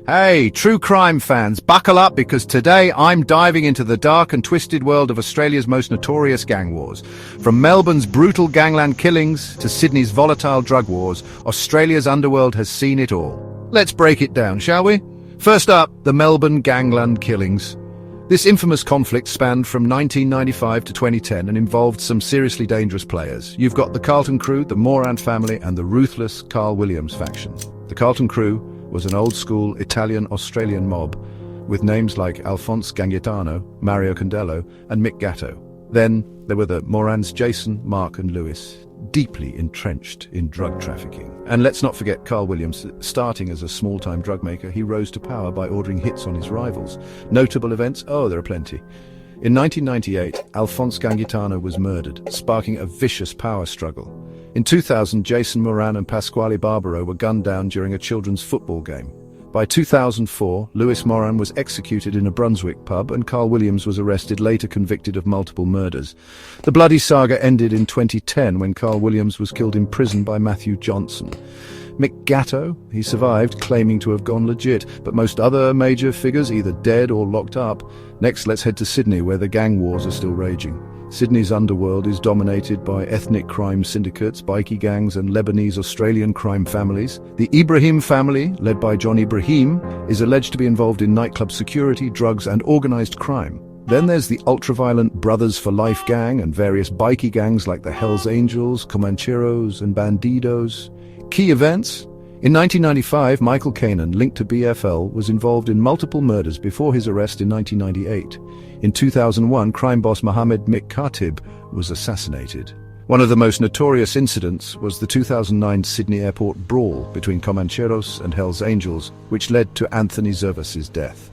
Hey, true crime fans, buckle up because today I'm diving into the dark and twisted world of Australia's most notorious gang wars. From Melbourne's brutal gangland killings to Sydney's volatile drug wars, Australia's underworld has seen it all. Let's break it down, shall we? First up, the Melbourne Gangland Killings. This infamous conflict spanned from 1995 to 2010 and involved some seriously dangerous players. You've got the Carlton Crew, the Moran family, and the ruthless Carl Williams faction. The Carlton Crew was an old-school Italian-Australian mob with names like Alphonse Gangitano, Mario Condello, and Mick Gatto. Then there were the Morans Jason, Mark and Lewis, deeply entrenched in drug trafficking. And let's not forget Carl Williams. Starting as a small-time drug maker, he rose to power by ordering hits on his rivals. Notable events? Oh, there are plenty. In 1998, Alphonse Gangitano was murdered, sparking a vicious power struggle. In 2000, Jason Moran and Pasquale Barbaro were gunned down during a children's football game. By 2004, Lewis Moran was executed in a Brunswick pub and Carl Williams was arrested, later convicted of multiple murders. The bloody saga ended in 2010 when Carl Williams was killed in prison by Matthew Johnson. Mick Gatto, he survived, claiming to have gone legit, but most other major figures either dead or locked up. Next, let's head to Sydney, where the gang wars are still raging. Sydney's underworld is dominated by ethnic crime syndicates, bikie gangs and Lebanese-Australian crime families. The Ibrahim family, led by John Ibrahim, is alleged to be involved in nightclub security, drugs and organised crime. Then there's the ultra-violent Brothers for Life gang and various bikie gangs like the Hells Angels, Comancheros and Bandidos. Key events? In 1995, Michael Kanan, linked to BFL, was involved in multiple murders before his arrest in 1998. In 2001, crime boss Mohammed Mick Khatib was assassinated. One of the most notorious incidents was the 2009 Sydney airport brawl between Comancheros and Hells Angels, which led to Anthony Zervas's death.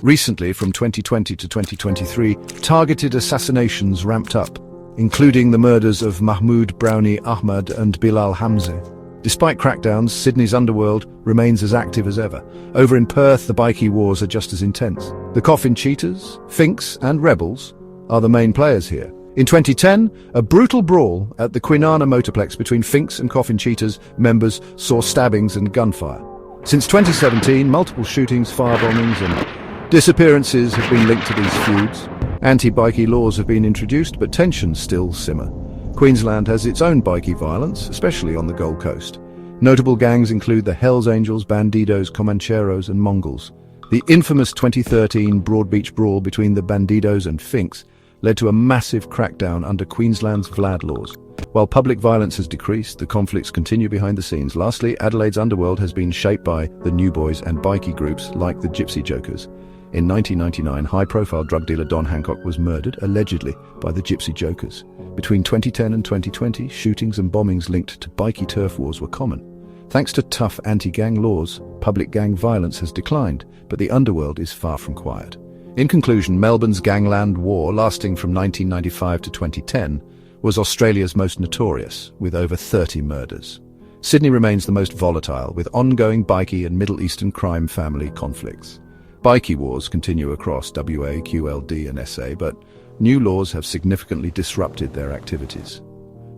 Recently, from 2020 to 2023, targeted assassinations ramped up, including the murders of Mahmoud Brownie Ahmad and Bilal Hamza. Despite crackdowns, Sydney's underworld remains as active as ever. Over in Perth, the bikie wars are just as intense. The Coffin Cheaters, Finks and Rebels are the main players here. In 2010, a brutal brawl at the Kwinana Motorplex between Finks and Coffin Cheaters members saw stabbings and gunfire. Since 2017, multiple shootings, firebombings and disappearances have been linked to these feuds. Anti-bikie laws have been introduced, but tensions still simmer. Queensland has its own bikie violence, especially on the Gold Coast. Notable gangs include the Hells Angels, Bandidos, Comancheros and Mongols. The infamous 2013 Broadbeach brawl between the Bandidos and Finks led to a massive crackdown under Queensland's Vlad laws. While public violence has decreased, the conflicts continue behind the scenes. Lastly, Adelaide's underworld has been shaped by the New Boys and bikie groups like the Gypsy Jokers. In 1999, high-profile drug dealer Don Hancock was murdered, allegedly, by the Gypsy Jokers. Between 2010 and 2020, shootings and bombings linked to bikie turf wars were common. Thanks to tough anti-gang laws, public gang violence has declined, but the underworld is far from quiet. In conclusion, Melbourne's Gangland War, lasting from 1995 to 2010, was Australia's most notorious, with over 30 murders. Sydney remains the most volatile, with ongoing bikie and Middle Eastern crime family conflicts. Bikie wars continue across WA, QLD and SA, but new laws have significantly disrupted their activities.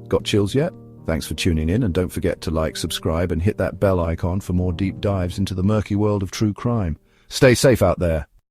Got chills yet? Thanks for tuning in, and don't forget to like, subscribe and hit that bell icon for more deep dives into the murky world of true crime. Stay safe out there.